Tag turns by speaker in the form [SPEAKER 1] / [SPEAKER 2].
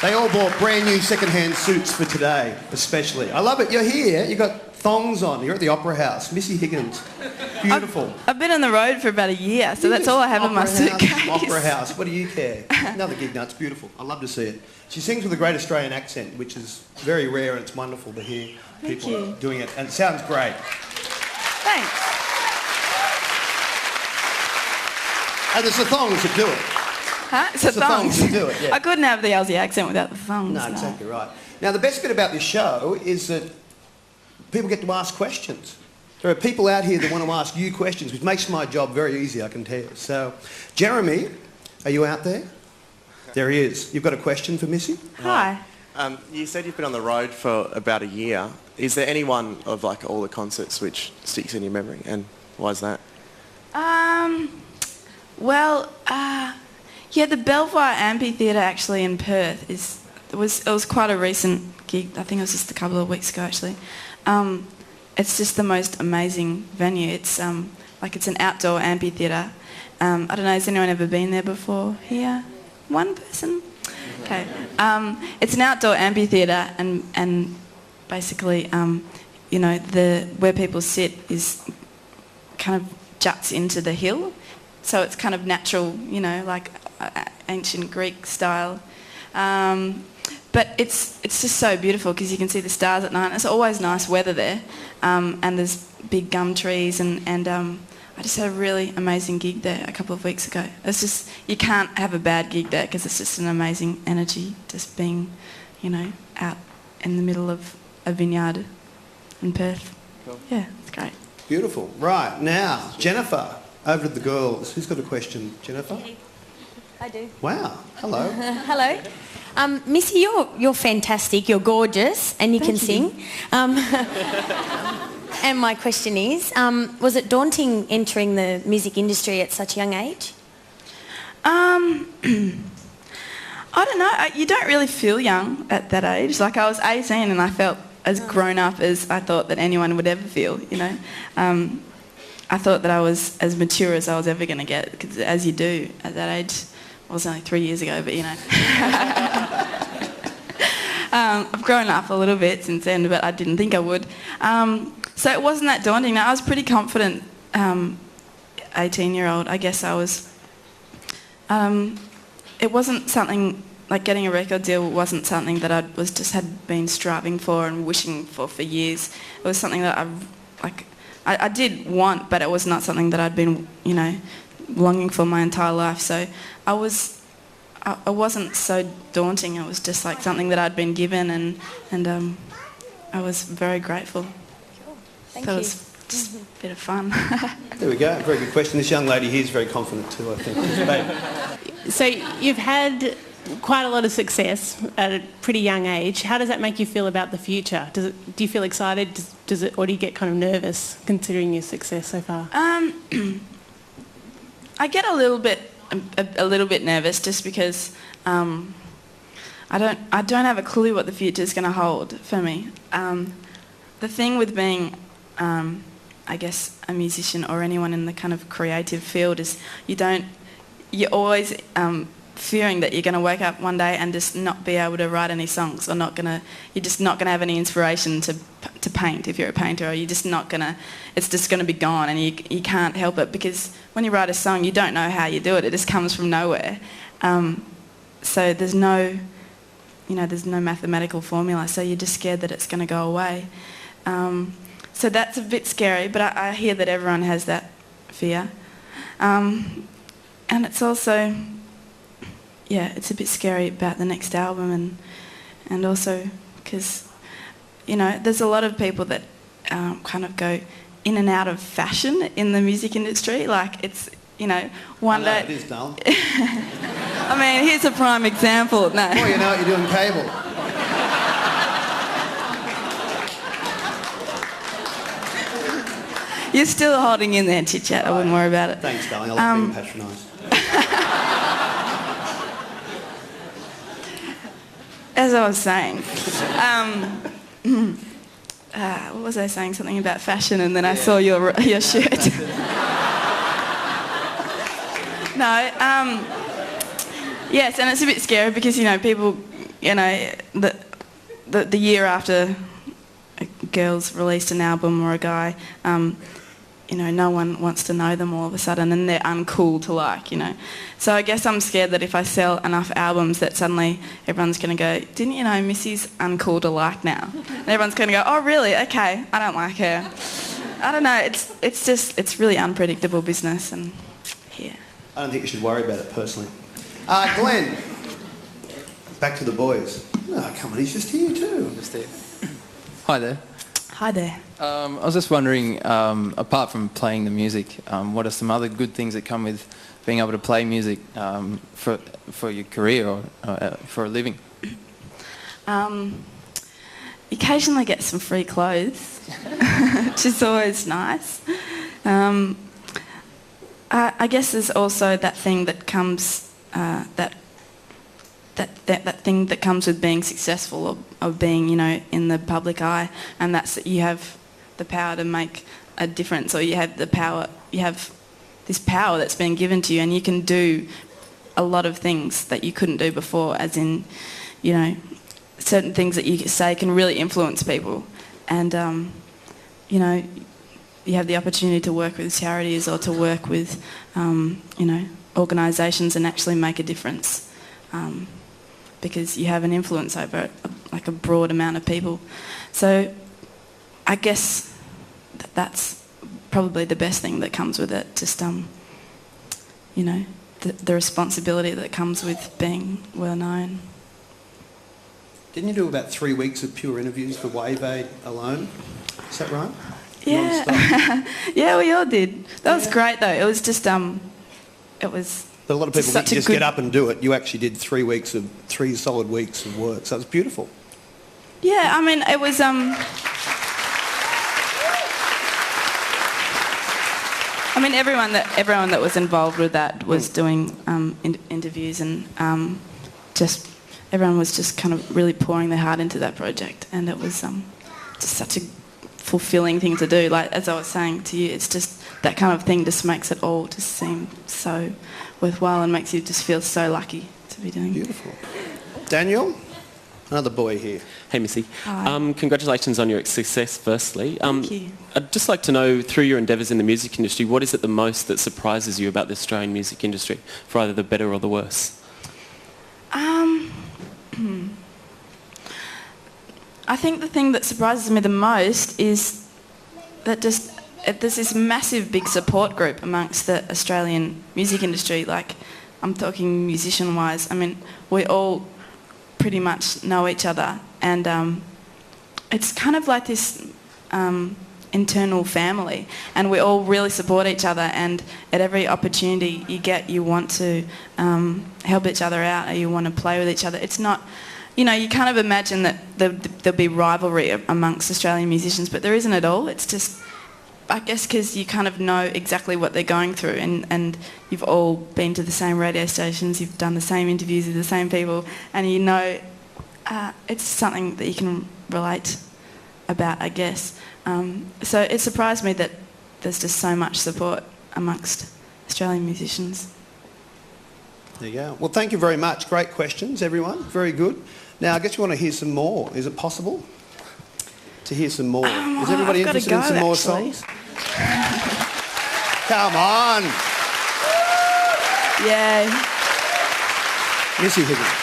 [SPEAKER 1] They all bought brand new second-hand suits for today, especially. I love it. You're here. You've got thongs on. You're at the Opera House. Missy Higgins. Beautiful.
[SPEAKER 2] I've been on the road for about a year, so that's all I have in my suitcase.
[SPEAKER 1] Opera House. What do you care? Another gig now. It's beautiful. I love to see it. She sings with a great Australian accent, which is very rare, and it's wonderful to hear people doing it. And it sounds great.
[SPEAKER 2] Thanks.
[SPEAKER 1] And it's the thongs that do it.
[SPEAKER 2] Huh? It's the thongs
[SPEAKER 1] that do it, yeah.
[SPEAKER 2] I couldn't have the Aussie accent without the thongs.
[SPEAKER 1] No, exactly right. Now, the best bit about this show is that people get to ask questions. There are people out here that want to ask you questions, which makes my job very easy, I can tell you. So, Jeremy, are you out there? There he is. You've got a question for Missy?
[SPEAKER 2] Hi.
[SPEAKER 3] You said you've been on the road for about a year. Is there any one of like all the concerts which sticks in your memory, and why is that?
[SPEAKER 2] Yeah, the Belvoir Amphitheatre actually in Perth it was quite a recent gig. I think it was just a couple of weeks ago actually. It's just the most amazing venue. It's it's an outdoor amphitheatre. I don't know, has anyone ever been there before here? One person? Okay. It's an outdoor amphitheatre and basically, where people sit is kind of juts into the hill. So it's kind of natural, like ancient Greek style. But it's just so beautiful because you can see the stars at night. It's always nice weather there. And there's big gum trees and I just had a really amazing gig there a couple of weeks ago. It's just, you can't have a bad gig there because it's just an amazing energy just being, out in the middle of a vineyard in Perth. Cool. Yeah, it's great.
[SPEAKER 1] Beautiful. Right, now, Jennifer, over to the girls. Who's got a question? Jennifer?
[SPEAKER 4] I do.
[SPEAKER 1] Wow, hello.
[SPEAKER 4] Hello. Missy, you're fantastic, you're gorgeous, and you can sing. And my question is, was it daunting entering the music industry at such a young age?
[SPEAKER 2] I don't know. You don't really feel young at that age. Like, I was 18 and I felt as grown up as I thought that anyone would ever feel, I thought that I was as mature as I was ever going to get, because as you do at that age. It was only 3 years ago, but I've grown up a little bit since then, but I didn't think I would. So it wasn't that daunting. Now, I was pretty confident 18-year-old. I guess I was... it wasn't something... Like, getting a record deal wasn't something that had been striving for and wishing for years. It was something that I did want, but it was not something that I'd been, longing for my entire life. So I wasn't so daunting. It was just like something that I'd been given, and I was very grateful.
[SPEAKER 4] Cool. Thank
[SPEAKER 2] you.
[SPEAKER 4] It
[SPEAKER 2] was just a bit of fun.
[SPEAKER 1] There we go. Very good question. This young lady here is very confident too, I think.
[SPEAKER 5] So you've had quite a lot of success at a pretty young age. How does that make you feel about the future? Do you feel excited? Or do you get kind of nervous considering your success so far?
[SPEAKER 2] I get a little bit nervous just because I don't have a clue what the future is going to hold for me. The thing with being, I guess, a musician or anyone in the kind of creative field is you're always fearing that you're going to wake up one day and just not be able to write any songs, or you're just not going to have any inspiration to paint if you're a painter, or you're just not going to, it's just going to be gone, and you can't help it, because when you write a song you don't know how you do it. It just comes from nowhere. So there's no mathematical formula, so you're just scared that it's going to go away. So that's a bit scary, but I hear that everyone has that fear. And it's also... it's a bit scary about the next album, and also because, there's a lot of people that kind of go in and out of fashion in the music industry. Like, it's, one day...
[SPEAKER 1] it is, darling.
[SPEAKER 2] I mean, here's a prime example. No.
[SPEAKER 1] Well, you know what you're doing, cable.
[SPEAKER 2] You're still holding in there, chit-chat. I wouldn't worry about it.
[SPEAKER 1] Thanks, darling. I love being patronised.
[SPEAKER 2] As I was saying, what was I saying? Something about fashion, and then I saw your shirt. No, yes, and it's a bit scary because, people, you know, the year after a girl's released an album or a guy, you know, no one wants to know them all of a sudden, and they're uncool to like, you know. So I guess I'm scared that if I sell enough albums that suddenly everyone's going to go, didn't you know Missy's uncool to like now? And everyone's going to go, oh really? Okay, I don't like her. I don't know, it's really unpredictable business, and yeah.
[SPEAKER 1] I don't think you should worry about it personally. Glenn, back to the boys. Oh, come on, he's just here too.
[SPEAKER 6] Just there. Hi there.
[SPEAKER 2] Hi there.
[SPEAKER 6] I was just wondering, apart from playing the music, what are some other good things that come with being able to play music for your career or for a living?
[SPEAKER 2] Occasionally get some free clothes, which is always nice. I guess there's also that thing that comes that thing that comes with being successful or being, you know, in the public eye, and that's that you have the power to make a difference, or you have this power that's been given to you, and you can do a lot of things that you couldn't do before, as in, you know, certain things that you say can really influence people, and you know, you have the opportunity to work with charities or to work with you know, organisations and actually make a difference, because you have an influence over like a broad amount of people. So I guess that's probably the best thing that comes with it, just you know, the responsibility that comes with being well known.
[SPEAKER 1] Didn't you do about 3 weeks of pure interviews for Wave Aid alone? Is that right?
[SPEAKER 2] Yeah, yeah, we all did. That was great though. It was just it was.
[SPEAKER 1] But a lot of people
[SPEAKER 2] such a
[SPEAKER 1] just
[SPEAKER 2] good...
[SPEAKER 1] get up and do it. You actually did 3 solid weeks of work, so it was beautiful.
[SPEAKER 2] Yeah, I mean, it was I mean, everyone that was involved with that was doing interviews, and just everyone was just kind of really pouring their heart into that project, and it was just such a fulfilling thing to do. Like, as I was saying to you, it's just that kind of thing just makes it all just seem so worthwhile and makes you just feel so lucky to be doing it.
[SPEAKER 1] Beautiful. Daniel, another boy here.
[SPEAKER 7] Hey Missy.
[SPEAKER 2] Hi.
[SPEAKER 7] Congratulations on your success firstly.
[SPEAKER 2] Thank you.
[SPEAKER 7] I'd just like to know, through your endeavours in the music industry, what is it the most that surprises you about the Australian music industry, for either the better or the worse?
[SPEAKER 2] I think the thing that surprises me the most is that there's this massive big support group amongst the Australian music industry. Like, I'm talking musician-wise. I mean, we all pretty much know each other, and it's kind of like this internal family, and we all really support each other, and at every opportunity you get, you want to help each other out, or you want to play with each other. It's not, you know, you kind of imagine that there'll be rivalry amongst Australian musicians, but there isn't at all. It's just, I guess, because you kind of know exactly what they're going through, and you've all been to the same radio stations, you've done the same interviews with the same people, and you know it's something that you can relate about, I guess. So it surprised me that there's just so much support amongst Australian musicians.
[SPEAKER 1] There you go. Well, thank you very much. Great questions, everyone. Very good. Now, I guess you want to hear some more. Is it possible to hear some more? Is everybody interested in some more songs? Come on.
[SPEAKER 2] Yeah.
[SPEAKER 1] Missy Higgins.